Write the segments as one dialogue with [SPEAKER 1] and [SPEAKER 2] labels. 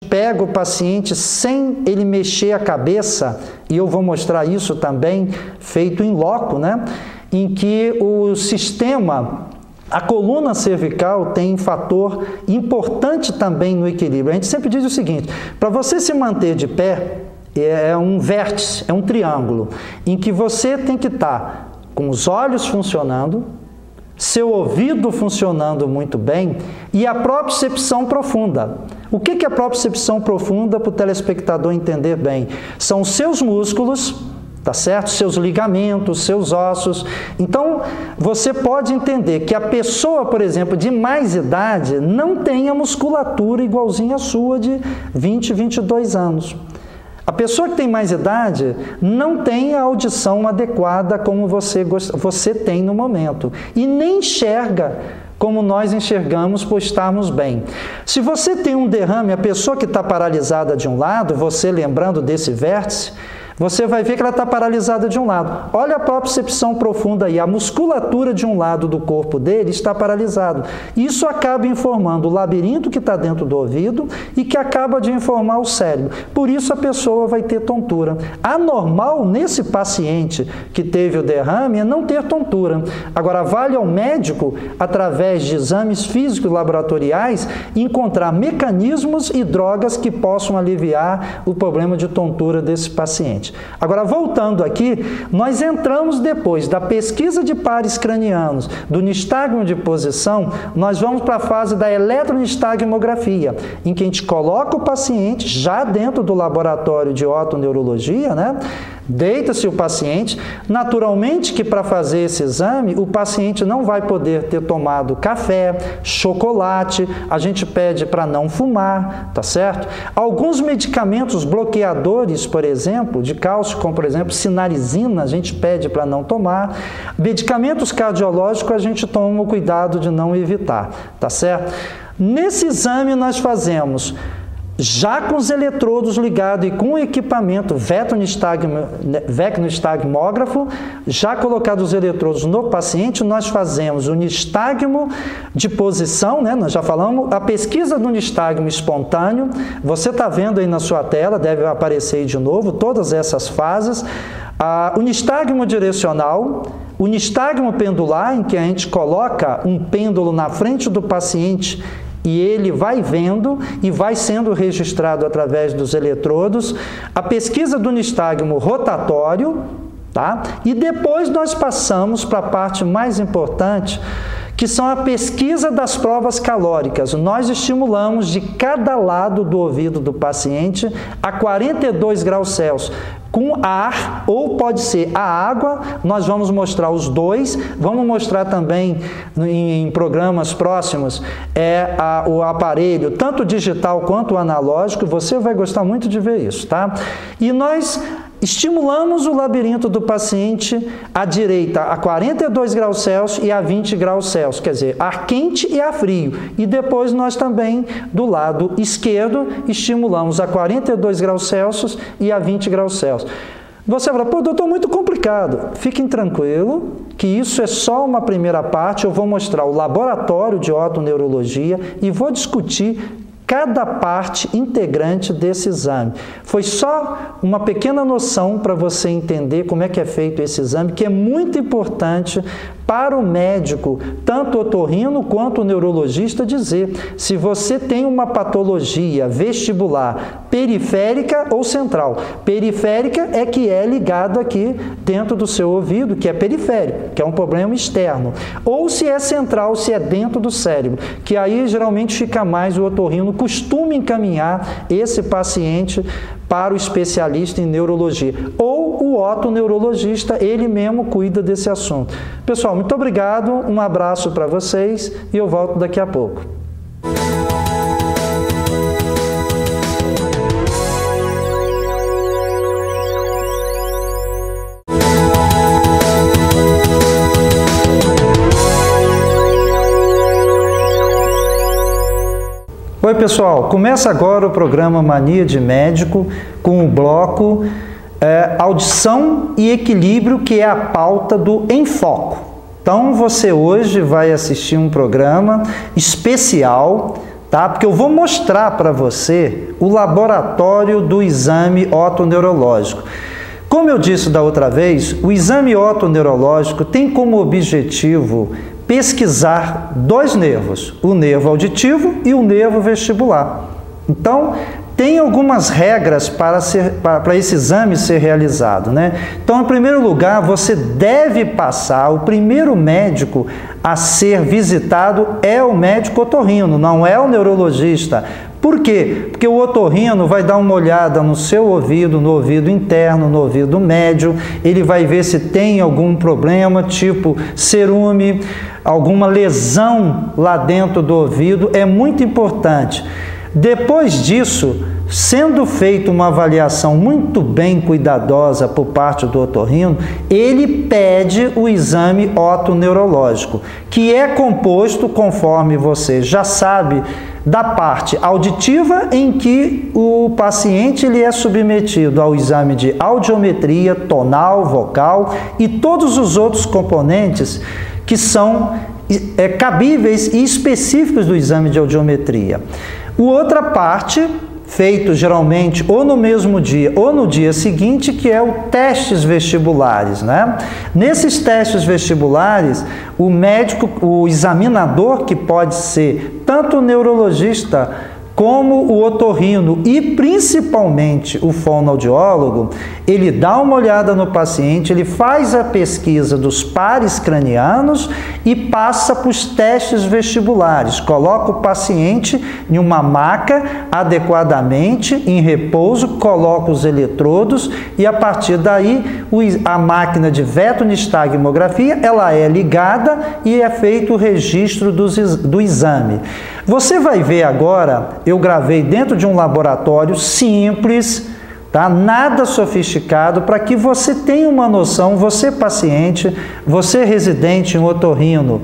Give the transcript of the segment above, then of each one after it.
[SPEAKER 1] pega o paciente sem ele mexer a cabeça, e eu vou mostrar isso também feito em loco, né? Em que o sistema, a coluna cervical tem um fator importante também no equilíbrio. A gente sempre diz o seguinte, para você se manter de pé, é um vértice, é um triângulo, em que você tem que estar com os olhos funcionando, seu ouvido funcionando muito bem e a propriocepção profunda. O que é a propriocepção profunda para o telespectador entender bem? São os seus músculos, tá certo? Seus ligamentos, seus ossos. Então, você pode entender que a pessoa, por exemplo, de mais idade, não tem a musculatura igualzinha à sua de 20, 22 anos. A pessoa que tem mais idade não tem a audição adequada como você tem no momento e nem enxerga como nós enxergamos por estarmos bem. Se você tem um derrame, a pessoa que está paralisada de um lado, você lembrando desse vértice, você vai ver que ela está paralisada de um lado. Olha a propriocepção profunda aí, a musculatura de um lado do corpo dele está paralisado. Isso acaba informando o labirinto que está dentro do ouvido e que acaba de informar o cérebro. Por isso a pessoa vai ter tontura. Anormal nesse paciente que teve o derrame é não ter tontura. Agora, vale ao médico, através de exames físicos laboratoriais, encontrar mecanismos e drogas que possam aliviar o problema de tontura desse paciente. Agora, voltando aqui, nós entramos depois da pesquisa de pares cranianos, do nistagmo de posição, nós vamos para a fase da eletronistagmografia, em que a gente coloca o paciente já dentro do laboratório de otoneurologia, né? Deita-se o paciente, naturalmente que para fazer esse exame, o paciente não vai poder ter tomado café, chocolate, a gente pede para não fumar, tá certo? Alguns medicamentos bloqueadores, por exemplo, de cálcio, como por exemplo sinalizina, a gente pede para não tomar. Medicamentos cardiológicos a gente toma o cuidado de não evitar, tá certo? Nesse exame nós fazemos já com os eletrodos ligados e com o equipamento vecnostagmógrafo, já colocados os eletrodos no paciente, nós fazemos o nistagmo de posição, né? Nós já falamos, a pesquisa do nistagmo espontâneo, você está vendo aí na sua tela, deve aparecer aí de novo, todas essas fases, o nistagmo direcional, o nistagmo pendular, em que a gente coloca um pêndulo na frente do paciente e ele vai vendo e vai sendo registrado através dos eletrodos, a pesquisa do nistagmo rotatório, tá? E depois nós passamos para a parte mais importante, que são a pesquisa das provas calóricas. Nós estimulamos de cada lado do ouvido do paciente a 42 graus Celsius, com ar, ou pode ser a água, nós vamos mostrar os dois, vamos mostrar também em programas próximos o aparelho, tanto digital quanto analógico, você vai gostar muito de ver isso, tá? E nós estimulamos o labirinto do paciente à direita a 42 graus Celsius e a 20 graus Celsius, quer dizer, ar quente e ar frio. E depois nós também, do lado esquerdo, estimulamos a 42 graus Celsius e a 20 graus Celsius. Você fala, pô, doutor, muito complicado. Fiquem tranquilo, que isso é só uma primeira parte. Eu vou mostrar o laboratório de otoneurologia e vou discutir cada parte integrante desse exame. Foi só uma pequena noção para você entender como é que é feito esse exame, que é muito importante para o médico, tanto otorrino quanto o neurologista, dizer se você tem uma patologia vestibular periférica ou central. Periférica é que é ligado aqui dentro do seu ouvido, que é periférico, que é um problema externo. Ou se é central, se é dentro do cérebro, que aí geralmente fica mais o otorrino costuma encaminhar esse paciente para o especialista em neurologia. Ou o otoneurologista, ele mesmo cuida desse assunto. Pessoal, muito obrigado, um abraço para vocês e eu volto daqui a pouco. Oi pessoal, começa agora o programa Mania de Médico com o bloco Audição e Equilíbrio, que é a pauta do Em Foco. Então você hoje vai assistir um programa especial, tá? Porque eu vou mostrar para você o laboratório do exame otoneurológico. Como eu disse da outra vez, o exame otoneurológico tem como objetivo pesquisar dois nervos, o nervo auditivo e o nervo vestibular. Então, tem algumas regras para esse exame ser realizado, né? Então, em primeiro lugar, você deve passar, o primeiro médico a ser visitado é o médico otorrino, não é o neurologista. Por quê? Porque o otorrino vai dar uma olhada no seu ouvido, no ouvido interno, no ouvido médio, ele vai ver se tem algum problema, tipo cerume, alguma lesão lá dentro do ouvido, é muito importante. Depois disso, sendo feita uma avaliação muito bem cuidadosa por parte do otorrino, ele pede o exame otoneurológico, que é composto, conforme você já sabe, da parte auditiva, em que o paciente ele é submetido ao exame de audiometria, tonal, vocal e todos os outros componentes que são cabíveis e específicos do exame de audiometria. Outra parte, feito geralmente ou no mesmo dia ou no dia seguinte, que é o testes vestibulares, né? Nesses testes vestibulares, o médico, o examinador, que pode ser tanto o neurologista como o otorrino e principalmente o fonoaudiólogo, ele dá uma olhada no paciente, ele faz a pesquisa dos pares cranianos e passa para os testes vestibulares, coloca o paciente em uma maca adequadamente, em repouso, coloca os eletrodos e a partir daí a máquina de vetonistagmografia ela é ligada e é feito o registro do exame. Você vai ver agora, eu gravei dentro de um laboratório simples, tá? Nada sofisticado, para que você tenha uma noção, você paciente, você residente em otorrino,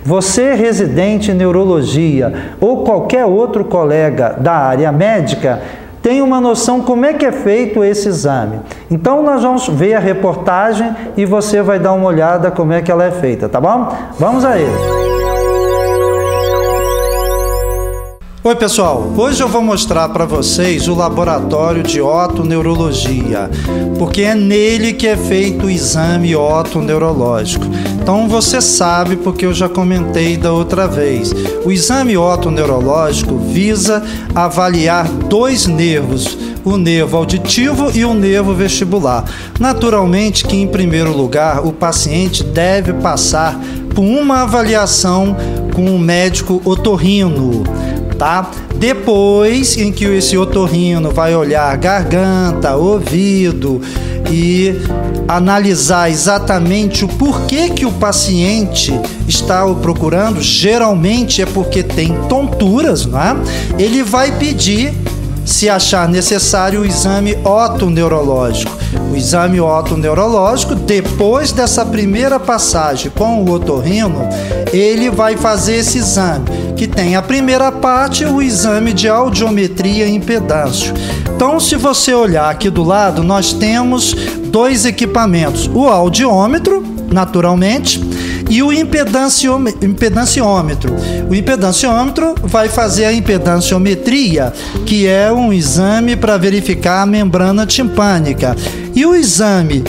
[SPEAKER 1] você residente em neurologia ou qualquer outro colega da área médica, tem uma noção como é que é feito esse exame. Então, nós vamos ver a reportagem e você vai dar uma olhada como é que ela é feita, tá bom? Vamos a ele. Oi pessoal, hoje eu vou mostrar para vocês o laboratório de otoneurologia, porque é nele que é feito o exame otoneurológico. Então você sabe, porque eu já comentei da outra vez, o exame otoneurológico visa avaliar dois nervos, o nervo auditivo e o nervo vestibular. Naturalmente que em primeiro lugar o paciente deve passar por uma avaliação com o médico otorrino. Tá? Depois em que esse otorrino vai olhar garganta, ouvido e analisar exatamente o porquê que o paciente está o procurando, geralmente é porque tem tonturas, não é? Ele vai pedir, se achar necessário, o exame otoneurológico. O exame otoneurológico, depois dessa primeira passagem com o otorrino, ele vai fazer esse exame, que tem a primeira parte, o exame de audiometria e impedância. Então, se você olhar aqui do lado, nós temos dois equipamentos, o audiômetro, naturalmente, e o impedanciômetro. O impedanciômetro vai fazer a impedanciometria, que é um exame para verificar a membrana timpânica. E o exame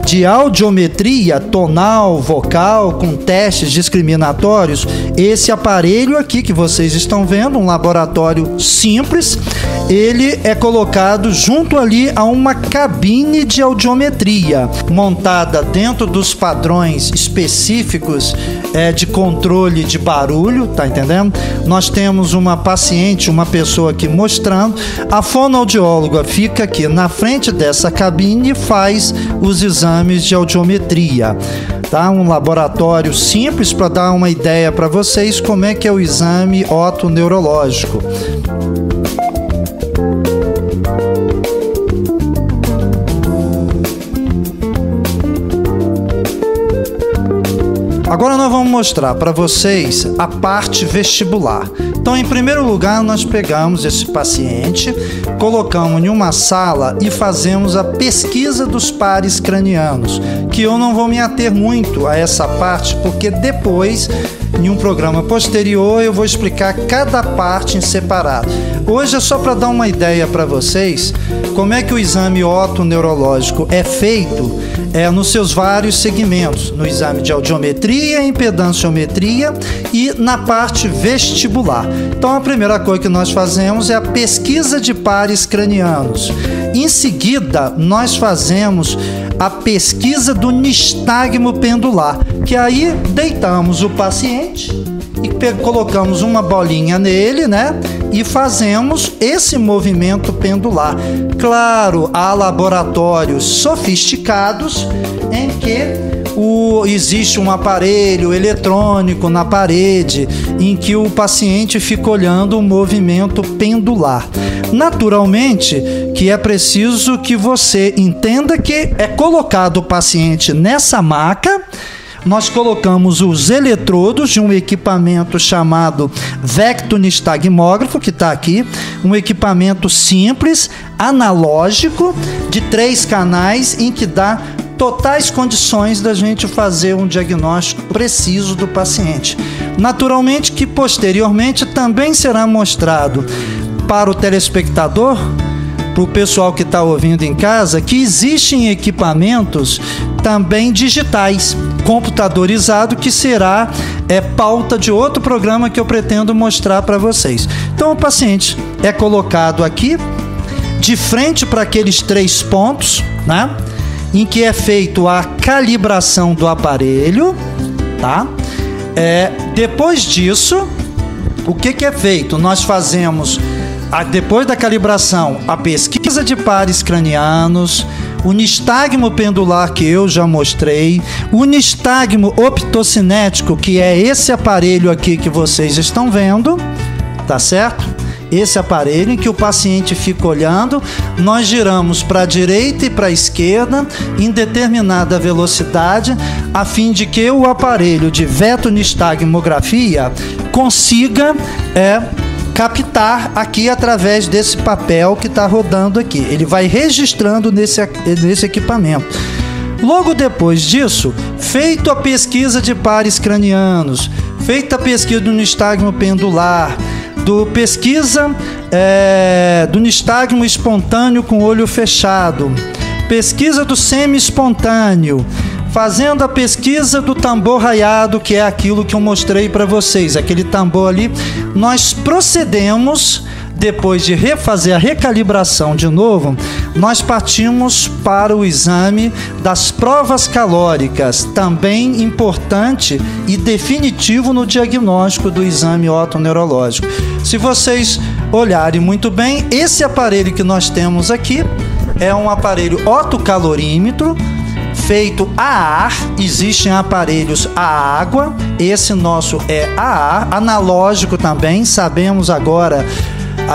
[SPEAKER 1] de audiometria tonal, vocal, com testes discriminatórios, esse aparelho aqui que vocês estão vendo, um laboratório simples, ele é colocado junto ali a uma cabine de audiometria, montada dentro dos padrões específicos de controle de barulho, tá entendendo? Nós temos uma paciente, uma pessoa aqui mostrando, a fonoaudióloga fica aqui na frente dessa cabine e faz os exames de audiometria, tá? Um laboratório simples para dar uma ideia para vocês como é que é o exame otoneurológico. Agora nós vamos mostrar para vocês a parte vestibular. Então, em primeiro lugar, nós pegamos esse paciente, colocamos em uma sala e fazemos a pesquisa dos pares cranianos, que eu não vou me ater muito a essa parte, porque depois, em um programa posterior, eu vou explicar cada parte em separado. Hoje é só para dar uma ideia para vocês como é que o exame otoneurológico é feito nos seus vários segmentos, no exame de audiometria, impedanciometria e na parte vestibular. Então, a primeira coisa que nós fazemos é a pesquisa de pares cranianos. Em seguida, nós fazemos a pesquisa do nistagmo pendular, que aí deitamos o paciente e colocamos uma bolinha nele, né? E fazemos esse movimento pendular. Claro, há laboratórios sofisticados em que existe um aparelho eletrônico na parede em que o paciente fica olhando o movimento pendular. Naturalmente que é preciso que você entenda que é colocado o paciente nessa maca. Nós colocamos os eletrodos de um equipamento chamado vectonistagmógrafo, que está aqui, um equipamento simples, analógico, de 3 canais, em que dá totais condições da gente fazer um diagnóstico preciso do paciente. Naturalmente que posteriormente também será mostrado para o telespectador, para o pessoal que está ouvindo em casa, que existem equipamentos também digitais, computadorizado, que será pauta de outro programa que eu pretendo mostrar para vocês. Então o paciente é colocado aqui, de frente para aqueles 3 pontos, né, em que é feito a calibração do aparelho, tá? Depois disso, o que é feito? Nós fazemos, depois da calibração, a pesquisa de pares cranianos, o nistagmo pendular que eu já mostrei, o nistagmo optocinético, que é esse aparelho aqui que vocês estão vendo, tá certo? Esse aparelho em que o paciente fica olhando, nós giramos para a direita e para a esquerda em determinada velocidade, a fim de que o aparelho de vectonistagmografia consiga captar aqui através desse papel que está rodando aqui. Ele vai registrando nesse equipamento. Logo depois disso, feita a pesquisa de pares cranianos, feita a pesquisa do nistagmo pendular, pesquisa do nistagmo espontâneo com olho fechado, pesquisa do semi-espontâneo, fazendo a pesquisa do tambor raiado, que é aquilo que eu mostrei para vocês, aquele tambor ali, nós procedemos, depois de refazer a recalibração de novo, nós partimos para o exame das provas calóricas, também importante e definitivo no diagnóstico do exame otoneurológico. Se vocês olharem muito bem, esse aparelho que nós temos aqui é um aparelho otocalorímetro, feito a ar. Existem aparelhos a água, esse nosso é a ar, analógico também, sabemos agora,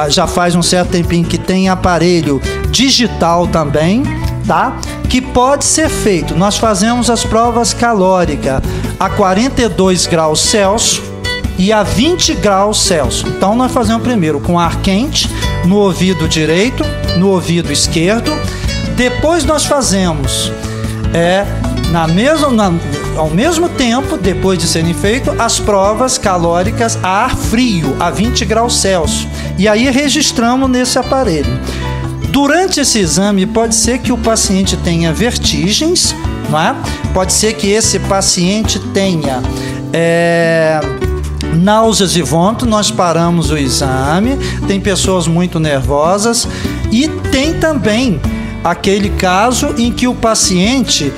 [SPEAKER 1] já faz um certo tempinho que tem aparelho digital também, tá? Que pode ser feito. Nós fazemos as provas calóricas a 42 graus Celsius e a 20 graus Celsius. Então nós fazemos primeiro com ar quente no ouvido direito, no ouvido esquerdo. Depois nós fazemos ao mesmo tempo, depois de serem feitas, as provas calóricas a ar frio, a 20 graus Celsius. E aí registramos nesse aparelho. Durante esse exame, pode ser que o paciente tenha vertigens, não é? Pode ser que esse paciente tenha náuseas e vômito. Nós paramos o exame. Tem pessoas muito nervosas e tem também aquele caso em que o paciente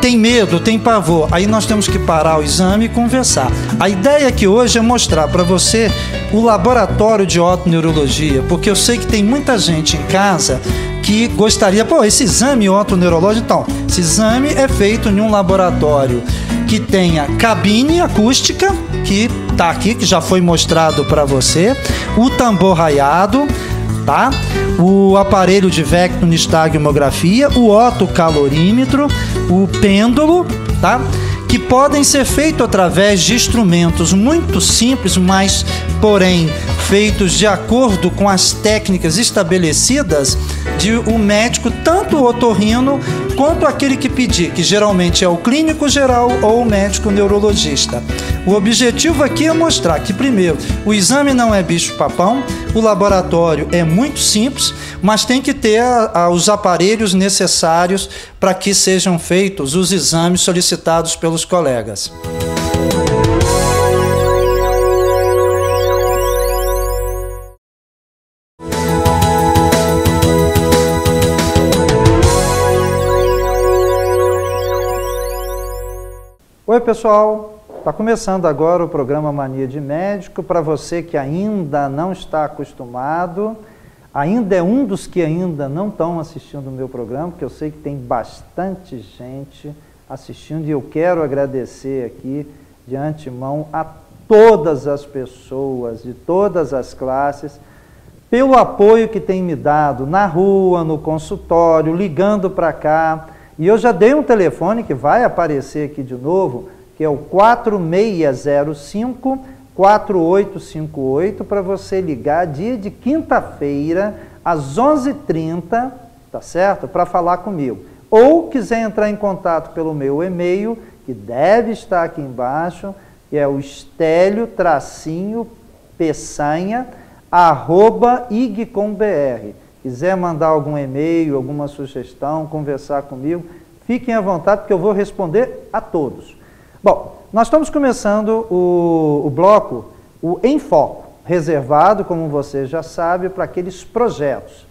[SPEAKER 1] tem medo, tem pavor. Aí nós temos que parar o exame e conversar. A ideia aqui hoje é mostrar para você o laboratório de otoneurologia, porque eu sei que tem muita gente em casa que gostaria, esse exame otoneurológico, então, esse exame é feito em um laboratório que tenha cabine acústica, que está aqui, que já foi mostrado para você, o tambor raiado, tá? O aparelho de vectonistagmografia, o otocalorímetro, o pêndulo, tá? que podem ser feitos através de instrumentos muito simples, mas, porém, feitos de acordo com as técnicas estabelecidas de um médico, tanto o otorrino quanto aquele que pedir, que geralmente é o clínico geral ou o médico neurologista. O objetivo aqui é mostrar que, primeiro, o exame não é bicho-papão, o laboratório é muito simples, mas tem que ter os aparelhos necessários para que sejam feitos os exames solicitados pelos colegas. Oi, pessoal! Está começando agora o programa Mania de Médico. Para você que ainda não está acostumado, ainda é um dos que ainda não estão assistindo o meu programa, porque eu sei que tem bastante gente assistindo e eu quero agradecer aqui de antemão a todas as pessoas de todas as classes pelo apoio que tem me dado na rua, no consultório, ligando para cá. E eu já dei um telefone que vai aparecer aqui de novo, que é o 4605-4858, para você ligar dia de quinta-feira, às 11h30, tá certo? Para falar comigo. Ou quiser entrar em contato pelo meu e-mail, que deve estar aqui embaixo, que é o estelio-peçanha@ig.com.br. Quiser mandar algum e-mail, alguma sugestão, conversar comigo, fiquem à vontade, porque eu vou responder a todos. Bom, nós estamos começando o bloco, o Em Foco, reservado, como você já sabe, para aqueles projetos.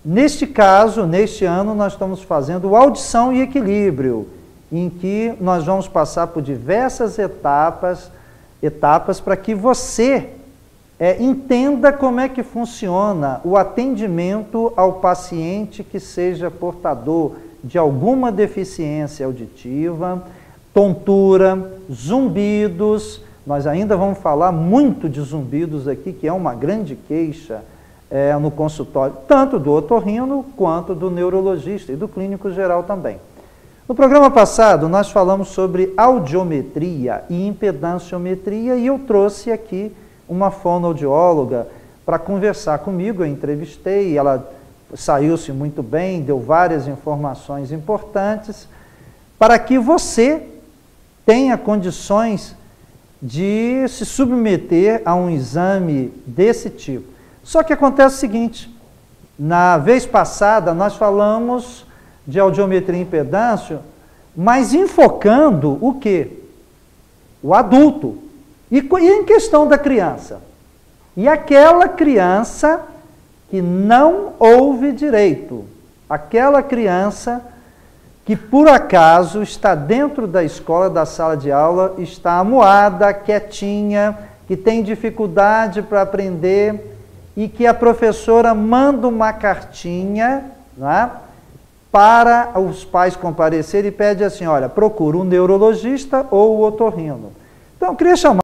[SPEAKER 1] Neste caso, neste ano, nós estamos fazendo Audição e Equilíbrio, em que nós vamos passar por diversas etapas para que você entenda como é que funciona o atendimento ao paciente que seja portador de alguma deficiência auditiva, tontura, zumbidos. Nós ainda vamos falar muito de zumbidos aqui, que é uma grande queixa no consultório, tanto do otorrino quanto do neurologista e do clínico geral também. No programa passado, nós falamos sobre audiometria e impedanciometria e eu trouxe aqui uma fonoaudióloga para conversar comigo. Eu entrevistei, ela saiu-se muito bem, deu várias informações importantes para que você tenha condições de se submeter a um exame desse tipo. Só que acontece o seguinte, na vez passada nós falamos de audiometria e impedância, mas enfocando o quê? O adulto. E em questão da criança? E aquela criança que não ouve direito, aquela criança que por acaso está dentro da escola, da sala de aula, está amuada, quietinha, que tem dificuldade para aprender e que a professora manda uma cartinha, né, para os pais comparecerem e pede assim, olha, procura um neurologista ou o otorrino. Então, eu queria chamar